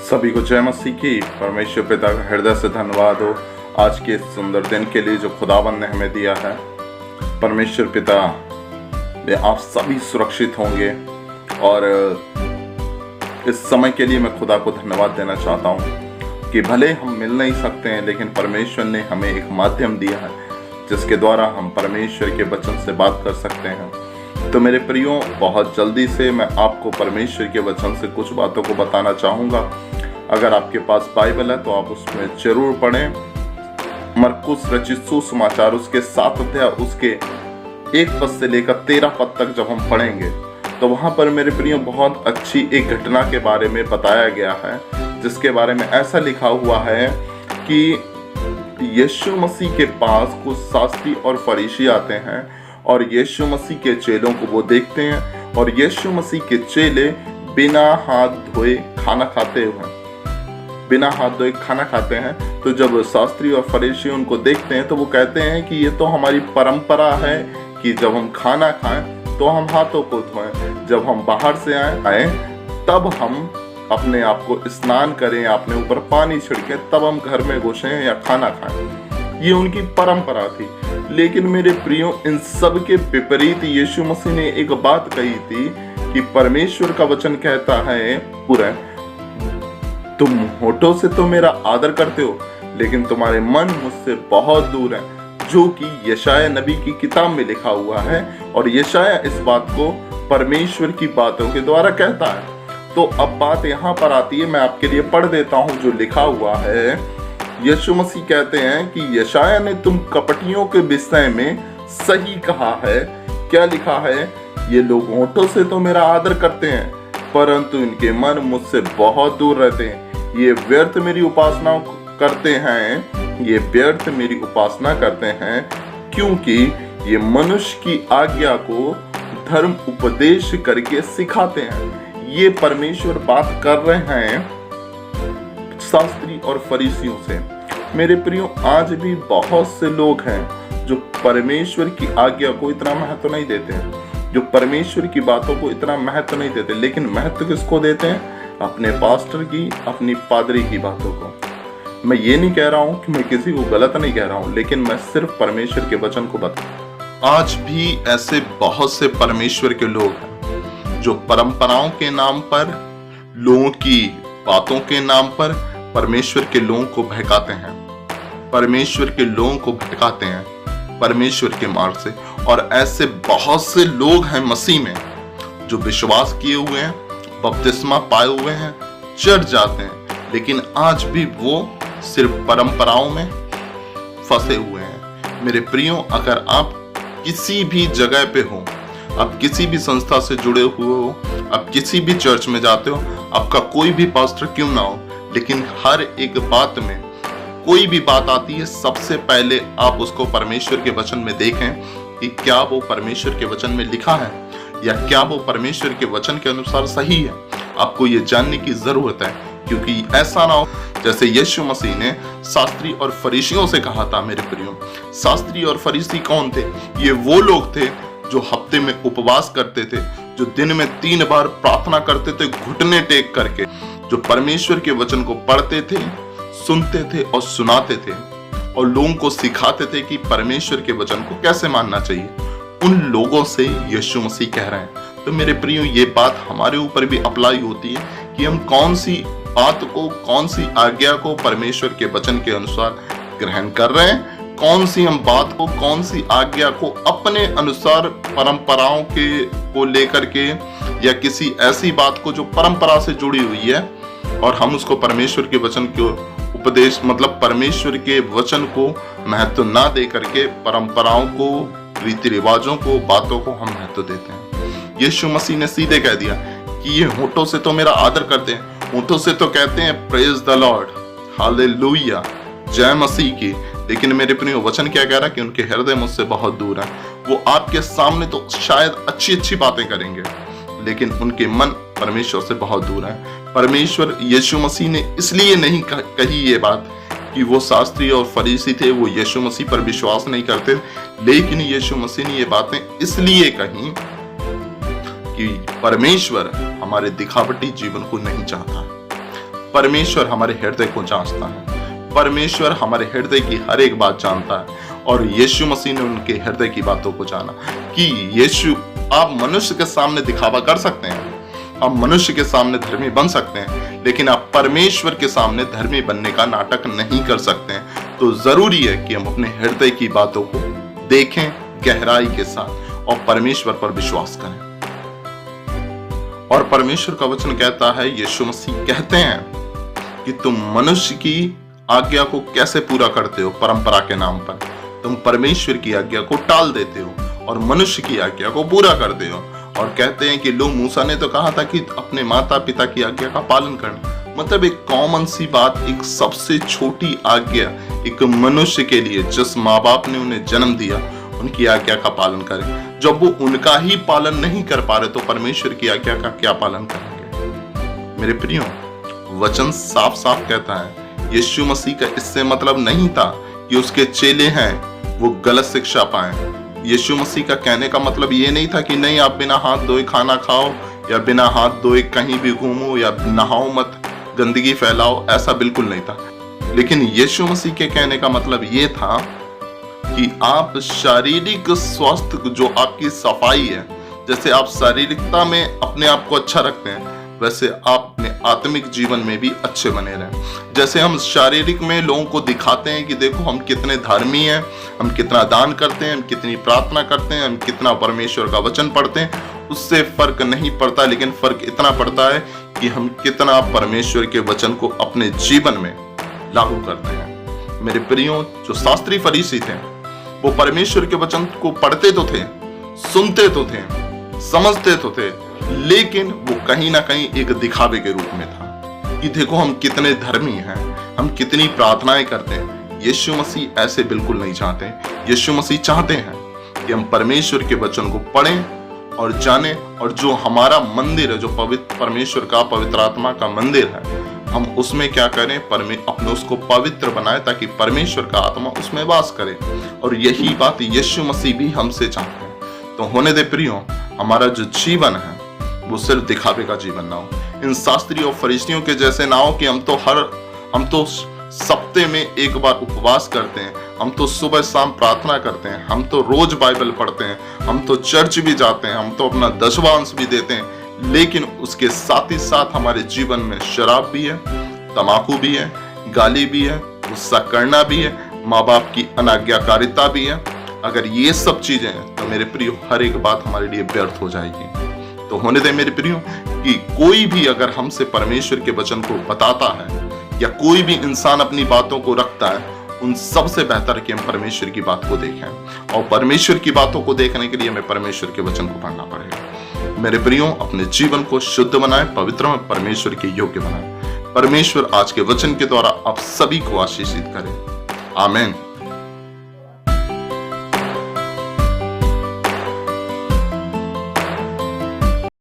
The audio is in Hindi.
सभी को जय मसीह की। परमेश्वर पिता का हृदय से धन्यवाद हो आज के इस सुंदर दिन के लिए जो खुदाबंद ने हमें दिया है। परमेश्वर पिता में आप सभी सुरक्षित होंगे और इस समय के लिए मैं खुदा को धन्यवाद देना चाहता हूँ कि भले हम मिल नहीं सकते हैं, लेकिन परमेश्वर ने हमें एक माध्यम दिया है जिसके द्वारा हम परमेश्वर के वचन से बात कर सकते हैं। तो मेरे प्रियो, बहुत जल्दी से मैं आपको परमेश्वर के वचन से कुछ बातों को बताना चाहूँगा। अगर आपके पास बाइबल है तो आप उसमें जरूर पढ़ें। मरकुस रचित सुसमाचार उसके 7 अध्याय उसके 1 पद से लेकर 13 पद तक जब हम पढ़ेंगे तो वहाँ पर मेरे प्रियो बहुत अच्छी एक घटना के बारे में बताया गया है, जिसके बारे में ऐसा लिखा हुआ है कि यीशु मसीह के पास कुछ शास्त्री और फरीसी आते हैं और यीशु मसीह के चेलों को वो देखते हैं और यीशु मसीह के चेले बिना हाथ धोए खाना खाते हैं। तो जब शास्त्री और फरीसी उनको देखते हैं तो वो कहते हैं कि ये तो हमारी परंपरा है कि जब हम खाना खाएं तो हम हाथों को धोएं, जब हम बाहर से आए तब हम अपने आप को स्नान करें, अपने ऊपर पानी छिड़कें, तब हम घर में घुसें या खाना खाएं। ये उनकी परंपरा थी। लेकिन मेरे प्रियो, इन सब के विपरीत यीशु मसीह ने एक बात कही थी कि परमेश्वर का वचन कहता है, पूरा तुम होठों से तो मेरा आदर करते हो लेकिन तुम्हारे मन मुझसे बहुत दूर है, जो कि यशाया नबी की किताब में लिखा हुआ है। और यशाया इस बात को परमेश्वर की बातों के द्वारा कहता है। तो अब बात यहाँ पर आती है, मैं आपके लिए पढ़ देता हूँ जो लिखा हुआ है। यीशु मसीह कहते हैं कि यशाया ने तुम कपटियों के विषय में सही कहा है। क्या लिखा है? ये लोग होठों से तो मेरा आदर करते हैं परंतु इनके मन मुझसे बहुत दूर रहते हैं। ये व्यर्थ मेरी उपासना करते हैं, क्योंकि ये मनुष्य की आज्ञा को धर्म उपदेश करके सिखाते हैं। ये परमेश्वर बात कर रहे हैं शास्त्री और फरीसियों से। मेरे प्रियो, आज भी बहुत से लोग हैं जो परमेश्वर की आज्ञा को इतना महत्व नहीं देते हैं, जो परमेश्वर की बातों को इतना महत्व नहीं देते। लेकिन महत्व किसको देते हैं? अपने पास्टर की, अपनी पादरी की बातों को। मैं ये नहीं कह रहा हूँ कि मैं किसी को गलत नहीं कह रहा हूँ, लेकिन मैं सिर्फ परमेश्वर के वचन को बता। आज भी ऐसे बहुत से परमेश्वर के लोग हैं जो परंपराओं के नाम पर, लोगों की बातों के नाम पर परमेश्वर के लोगों को बहकाते हैं, परमेश्वर के लोगों को भटकाते हैं परमेश्वर के मार्ग से। और ऐसे बहुत से लोग हैं मसीह में जो विश्वास किए हुए हैं, बपतिस्मा पाए हुए हैं, चढ़ जाते हैं, लेकिन आज भी वो सिर्फ परंपराओं में फंसे हुए हैं। मेरे प्रियो, अगर आप किसी भी जगह पे हो, आप किसी भी संस्था से जुड़े हुए हो, आप किसी भी चर्च में जाते हो, आपका कोई भी पास्टर क्यों ना हो, लेकिन हर एक बात में कोई भी बात आती है, सबसे पहले आप उसको परमेश्वर के वचन में देखें कि क्या वो परमेश्वर के वचन में लिखा है या क्या वो परमेश्वर के वचन के अनुसार सही है। आपको ये जानने की जरूरत है, क्योंकि ऐसा ना हो जैसे यीशु मसीह ने शास्त्री और फरीसियों से कहा था। मेरे प्रियो, शास्त्री और फरीसी कौन थे? ये वो लोग थे जो हफ्ते में उपवास करते थे, जो दिन में 3 बार प्रार्थना करते थे घुटने टेक करके, जो परमेश्वर के वचन को पढ़ते थे, सुनते थे और सुनाते थे और लोगों को सिखाते थे कि परमेश्वर के वचन को कैसे मानना चाहिए। उन लोगों से यीशु मसीह कह रहे हैं। तो मेरे प्रियो, ये बात हमारे ऊपर भी अप्लाई होती है कि हम कौन सी बात को, कौन सी आज्ञा को परमेश्वर के वचन के अनुसार ग्रहण कर रहे हैं, कौन सी हम बात को, कौन सी आज्ञा को अपने अनुसार परंपराओं के को लेकर के या किसी ऐसी बात को जो परंपरा से जुड़ी हुई है और हम उसको परमेश्वर के वचन के उपदेश, मतलब परमेश्वर के वचन को महत्व ना दे करके परंपराओं को, रीति रिवाजों को, बातों को हम महत्व देते हैं। यीशु मसीह ने सीधे कह दिया कि ये होठों से तो मेरा आदर करते हैं, होठों से तो कहते हैं प्रेज द लॉर्ड, हालेलुया, जय मसीह की, लेकिन मेरे प्रियो वचन क्या कह रहा है कि उनके हृदय मुझसे बहुत दूर है। वो आपके सामने तो शायद अच्छी अच्छी बातें करेंगे, लेकिन उनके मन परमेश्वर से बहुत दूर है। परमेश्वर, यीशु मसीह ने इसलिए नहीं कही ये बात कि वो शास्त्री और फरीसी थे, वो यीशु मसीह पर विश्वास नहीं करते, लेकिन यीशु मसीह ने ये बातें इसलिए कही कि परमेश्वर हमारे दिखावटी जीवन को नहीं चाहता। परमेश्वर हमारे हृदय को जांचता है, परमेश्वर हमारे हृदय की हर एक बात जानता है। और यीशु मसीह ने उनके हृदय की बातों को जाना कि यीशु, आप मनुष्य के सामने दिखावा कर सकते हैं, आप मनुष्य के सामने धर्मी बन सकते हैं, लेकिन आप परमेश्वर के सामने धर्मी बनने का नाटक नहीं कर सकते हैं। तो जरूरी है कि हम अपने हृदय की बातों को देखें गहराई के साथ और परमेश्वर पर विश्वास करें। और परमेश्वर का वचन कहता है, यीशु मसीह कहते हैं कि तुम मनुष्य की आज्ञा को कैसे पूरा करते हो, परंपरा के नाम पर तुम परमेश्वर की आज्ञा को टाल देते हो और मनुष्य की आज्ञा को पूरा करते हो। और कहते हैं कि लो, मूसा ने तो कहा था कि अपने माता पिता की आज्ञा का पालन करना। मतलब एक कॉमन सी बात, एक सबसे छोटी आज्ञा एक मनुष्य के लिए, जिस माँ बाप ने उन्हें जन्म दिया उनकी आज्ञा का पालन करें। जब वो उनका ही पालन नहीं कर पा रहे तो परमेश्वर की आज्ञा का क्या पालन करेंगे। मेरे प्रियो, वचन साफ साफ कहता है, यीशु मसीह का इससे मतलब नहीं था कि उसके चेले हैं वो गलत शिक्षा पाए। यीशु मसीह का कहने का मतलब ये नहीं था कि नहीं, आप बिना हाथ धोए खाना खाओ या बिना हाथ धोए कहीं भी घूमो या नहाओ मत, गंदगी फैलाओ, ऐसा बिल्कुल नहीं था। लेकिन यीशु मसीह के कहने का मतलब ये था कि आप शारीरिक स्वास्थ्य, जो आपकी सफाई है, जैसे आप शारीरिकता में अपने आप को अच्छा रखते हैं, वैसे आप अपने आत्मिक जीवन में भी अच्छे बने रहें। जैसे हम शारीरिक में लोगों को दिखाते हैं कि देखो हम कितने धर्मी हैं, हम कितना दान करते हैं, हम कितनी प्रार्थना करते हैं, हम कितना परमेश्वर का वचन पढ़ते हैं, उससे फर्क नहीं पड़ता। लेकिन फर्क इतना पड़ता है कि हम कितना परमेश्वर के वचन को अपने जीवन में लागू करते हैं। मेरे प्रियो, जो शास्त्री फरीसी थे वो परमेश्वर के वचन को पढ़ते तो थे, सुनते तो थे, समझते तो थे, लेकिन वो कहीं ना कहीं एक दिखावे के रूप में था कि देखो हम कितने धर्मी हैं, हम कितनी प्रार्थनाएं करते हैं। यीशु मसीह ऐसे बिल्कुल नहीं चाहते। यीशु मसीह चाहते हैं कि हम परमेश्वर के वचन को पढ़ें और जानें, और जो हमारा मंदिर है, जो पवित्र परमेश्वर का, पवित्र आत्मा का मंदिर है, हम उसमें क्या करें, अपने उसको पवित्र बनाए ताकि परमेश्वर का आत्मा उसमें वास करे। और यही बात यीशु मसीह भी हमसे चाहते हैं। तो होने दे प्रियो, हमारा जो जीवन है वो सिर्फ दिखावे का जीवन ना हो, इन शास्त्री और फरीसियों के जैसे ना हो कि हम तो सप्ते में एक बार उपवास करते हैं, हम तो सुबह शाम प्रार्थना करते हैं, हम तो रोज बाइबल पढ़ते हैं, हम तो चर्च भी जाते हैं, हम तो अपना दशवांश भी देते हैं, लेकिन उसके साथ ही साथ हमारे जीवन में शराब भी है, तम्बाकू भी है, गाली भी है, गुस्सा करना भी है, माँ बाप की अनाज्ञाकारिता भी है। अगर ये सब चीजें हैं तो मेरे प्रियो हर एक बात हमारे लिए व्यर्थ हो जाएगी। तो होने दे मेरे प्रियो कि कोई भी अगर हमसे परमेश्वर के वचन को बताता है या कोई भी इंसान अपनी बातों को रखता है, उन सबसे बेहतर कि हम परमेश्वर की बात को देखें। और परमेश्वर की बातों को देखने के लिए हमें परमेश्वर के वचन को पढ़ना पड़ेगा। मेरे प्रियो, अपने जीवन को शुद्ध बनाएं, पवित्र में परमेश्वर के योग्य बनाएं। परमेश्वर आज के वचन के द्वारा आप सभी को आशीषित करे। आमीन।